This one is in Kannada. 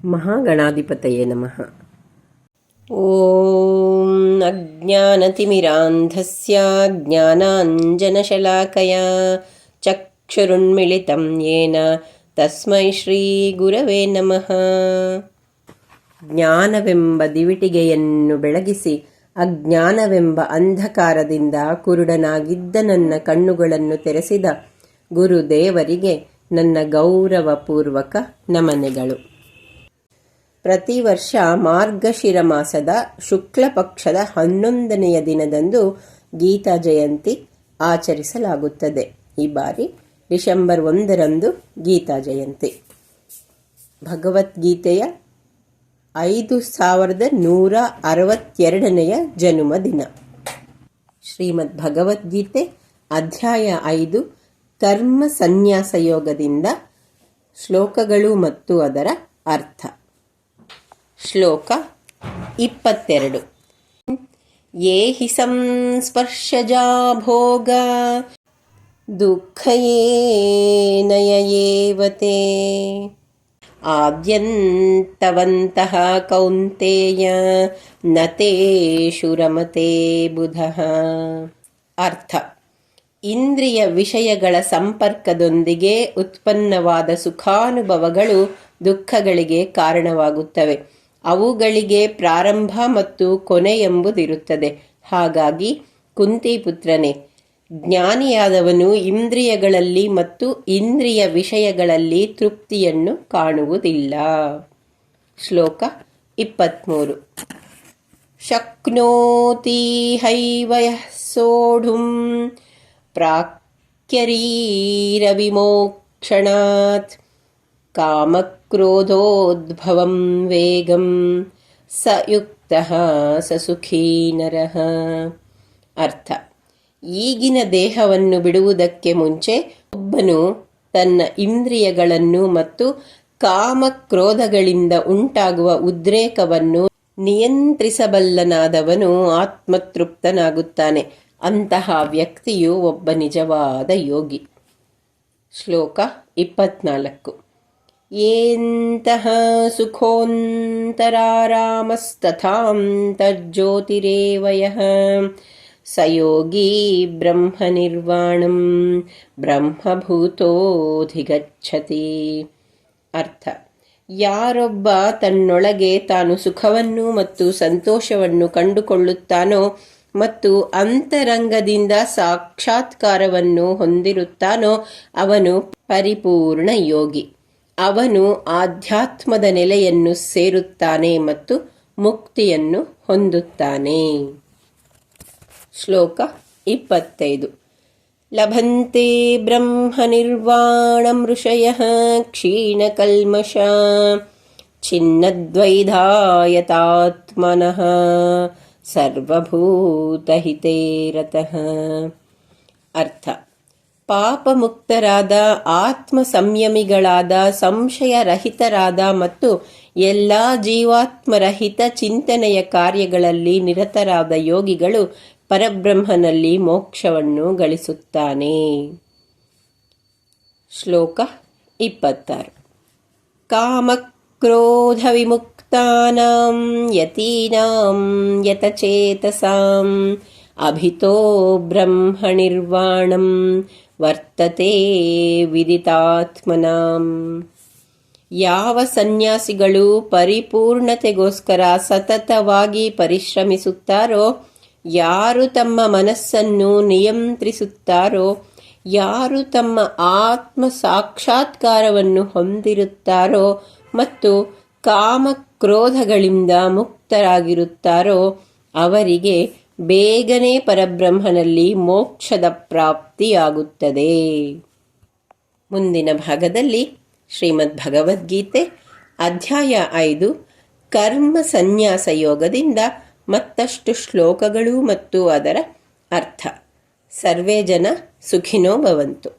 ಮಹಾಗಣಾಧಿಪತಯೇ ನಮಃ. ಓಂ ಅಜ್ಞಾನತಿಮಿರಾಂಧಸ್ಯ ಜ್ಞಾನಾಂಜನಶಲಾಕಯ ಚಕ್ಷುರುನ್ಮಿಳಿತಂ ಯೇನ ತಸ್ಮೈ ಶ್ರೀ ಗುರವೇ ನಮಃ. ಜ್ಞಾನವೆಂಬ ದಿವಿಟಿಗೆಯನ್ನು ಬೆಳಗಿಸಿ ಅಜ್ಞಾನವೆಂಬ ಅಂಧಕಾರದಿಂದ ಕುರುಡನಾಗಿದ್ದ ನನ್ನ ಕಣ್ಣುಗಳನ್ನು ತೆರೆಸಿದ ಗುರುದೇವರಿಗೆ ನನ್ನ ಗೌರವಪೂರ್ವಕ ನಮನೆಗಳು. ಪ್ರತಿ ವರ್ಷ ಮಾರ್ಗಶಿರ ಮಾಸದ ಶುಕ್ಲ ಪಕ್ಷದ 11ನೆಯ ದಿನದಂದು ಗೀತಾ ಜಯಂತಿ ಆಚರಿಸಲಾಗುತ್ತದೆ. ಈ ಬಾರಿ ಡಿಸೆಂಬರ್ 1ರಂದು ಗೀತಾ ಜಯಂತಿ. ಭಗವದ್ಗೀತೆಯ 5162ನೆಯ ಜನ್ಮದಿನ. ಶ್ರೀಮದ್ ಭಗವದ್ಗೀತೆ ಅಧ್ಯಾಯ 5 ಕರ್ಮ ಸನ್ಯಾಸ ಯೋಗದಿಂದ ಶ್ಲೋಕಗಳು ಮತ್ತು ಅದರ ಅರ್ಥ. ಶ್ಲೋಕ 22. ಯೇ ಹಿ ಸಂಸ್ಪರ್ಶಜಾ ಭೋಗ ದುಃಖಯೇನಯೇವತೆ ಆದ್ಯಂತವಂತಹ ಕೌಂತೇಯ ನತೇಷು ರಮತೆ ಬುಧಃ. ಅರ್ಥ: ಇಂದ್ರಿಯ ವಿಷಯಗಳ ಸಂಪರ್ಕದೊಂದಿಗೆ ಉತ್ಪನ್ನವಾದ ಸುಖಾನುಭವಗಳು ದುಃಖಗಳಿಗೆ ಕಾರಣವಾಗುತ್ತವೆ. ಅವುಗಳಿಗೆ ಪ್ರಾರಂಭ ಮತ್ತು ಕೊನೆ ಎಂಬುದಿರುತ್ತದೆ. ಹಾಗಾಗಿ ಕುಂತಿಪುತ್ರನೇ, ಜ್ಞಾನಿಯಾದವನು ಇಂದ್ರಿಯಗಳಲ್ಲಿ ಮತ್ತು ಇಂದ್ರಿಯ ವಿಷಯಗಳಲ್ಲಿ ತೃಪ್ತಿಯನ್ನು ಕಾಣುವುದಿಲ್ಲ. ಶ್ಲೋಕ 23. ಶಕ್ನೋತಿ ಹೈವ ಯಃ ಸೋಢುಂ ಪ್ರಾಕ್ಯರೀರ ವಿಮೋಕ್ಷಣಾತ್ ಕಾಮಕ್ರೋಧೋದ್ಭವಂ ವೇಗಂ ಸ ಯುಕ್ತಃ ಸ ಸುಖೀ ನರಃ. ಅರ್ಥ: ಈಗಿನ ದೇಹವನ್ನು ಬಿಡುವುದಕ್ಕೆ ಮುಂಚೆ ಒಬ್ಬನು ತನ್ನ ಇಂದ್ರಿಯಗಳನ್ನು ಮತ್ತು ಕಾಮಕ್ರೋಧಗಳಿಂದ ಉಂಟಾಗುವ ಉದ್ರೇಕವನ್ನು ನಿಯಂತ್ರಿಸಬಲ್ಲನಾದವನು ಆತ್ಮತೃಪ್ತನಾಗುತ್ತಾನೆ. ಅಂತಹ ವ್ಯಕ್ತಿಯು ಒಬ್ಬ ನಿಜವಾದ ಯೋಗಿ. ಶ್ಲೋಕ 24. ಯೇಂತಹ ಸುಖೋಂತರಾರಾಮಸ್ತಥಾಂತರ್ಜ್ಯೋತಿರೇವ ಯಃ ಸ ಯೋಗಿ ಬ್ರಹ್ಮನಿರ್ವಾಣಂ ಬ್ರಹ್ಮಭೂತೋಧಿಗಚ್ಚತಿ. ಅರ್ಥ: ಯಾರೊಬ್ಬ ತನ್ನೊಳಗೆ ತಾನು ಸುಖವನ್ನು ಮತ್ತು ಸಂತೋಷವನ್ನು ಕಂಡುಕೊಳ್ಳುತ್ತಾನೋ ಮತ್ತು ಅಂತರಂಗದಿಂದ ಸಾಕ್ಷಾತ್ಕಾರವನ್ನು ಹೊಂದಿರುತ್ತಾನೋ ಅವನು ಪರಿಪೂರ್ಣ ಯೋಗಿ. ಅವನು ಆಧ್ಯಾತ್ಮದ ನೆಲೆಯನ್ನು ಸೇರುತ್ತಾನೆ ಮತ್ತು ಮುಕ್ತಿಯನ್ನು ಹೊಂದುತ್ತಾನೆ. ಶ್ಲೋಕ 25. ಲಭಂತೆ ಬ್ರಹ್ಮನಿರ್ವಾಣಂ ಋಷಯಃ ಕ್ಷೀಣಕಲ್ಮಷಾ ಛಿನ್ನದ್ವೈಧಾಯತಾತ್ಮನಃ ಸರ್ವಭೂತಹಿತೇ ರತಃ. ಅರ್ಥ: ಪಾಪಮುಕ್ತರಾದ, ಆತ್ಮ ಸಂಯಮಿಗಳಾದ, ಸಂಶಯರಹಿತರಾದ ಮತ್ತು ಎಲ್ಲ ಜೀವಾತ್ಮರಹಿತ ಚಿಂತನೆಯ ಕಾರ್ಯಗಳಲ್ಲಿ ನಿರತರಾದ ಯೋಗಿಗಳು ಪರಬ್ರಹ್ಮನಲ್ಲಿ ಮೋಕ್ಷವನ್ನು ಗಳಿಸುತ್ತಾನೆ. ಶ್ಲೋಕ 26. ಕಾಮಕ್ರೋಧ ವಿಮುಕ್ತಾನಾಂ ಯತೀನಾಂ ಯತಚೇತಸಾಂ ಅಭಿತೋ ಬ್ರಹ್ಮನಿರ್ವಾಣಂ ವರ್ತತೆ ವಿದಿತಾತ್ಮನಾಂ. ಯಾವ ಸನ್ಯಾಸಿಗಳು ಪರಿಪೂರ್ಣತೆಗೋಸ್ಕರ ಸತತವಾಗಿ ಪರಿಶ್ರಮಿಸುತ್ತಾರೋ, ಯಾರು ತಮ್ಮ ಮನಸ್ಸನ್ನು ನಿಯಂತ್ರಿಸುತ್ತಾರೋ, ಯಾರು ತಮ್ಮ ಆತ್ಮ ಸಾಕ್ಷಾತ್ಕಾರವನ್ನು ಹೊಂದಿರುತ್ತಾರೋ ಮತ್ತು ಕಾಮಕ್ರೋಧಗಳಿಂದ ಮುಕ್ತರಾಗಿರುತ್ತಾರೋ ಅವರಿಗೆ ಬೇಗನೆ ಪರಬ್ರಹ್ಮನಲ್ಲಿ ಮೋಕ್ಷದ ಪ್ರಾಪ್ತಿಯಾಗುತ್ತದೆ. ಮುಂದಿನ ಭಾಗದಲ್ಲಿ ಶ್ರೀಮದ್ ಭಗವದ್ಗೀತೆ ಅಧ್ಯಾಯ 5 ಕರ್ಮ ಸನ್ಯಾಸ ಯೋಗದಿಂದ ಮತ್ತಷ್ಟು ಶ್ಲೋಕಗಳು ಮತ್ತು ಅದರ ಅರ್ಥ. ಸರ್ವೇ ಜನ ಸುಖಿನೋ ಭವಂತು.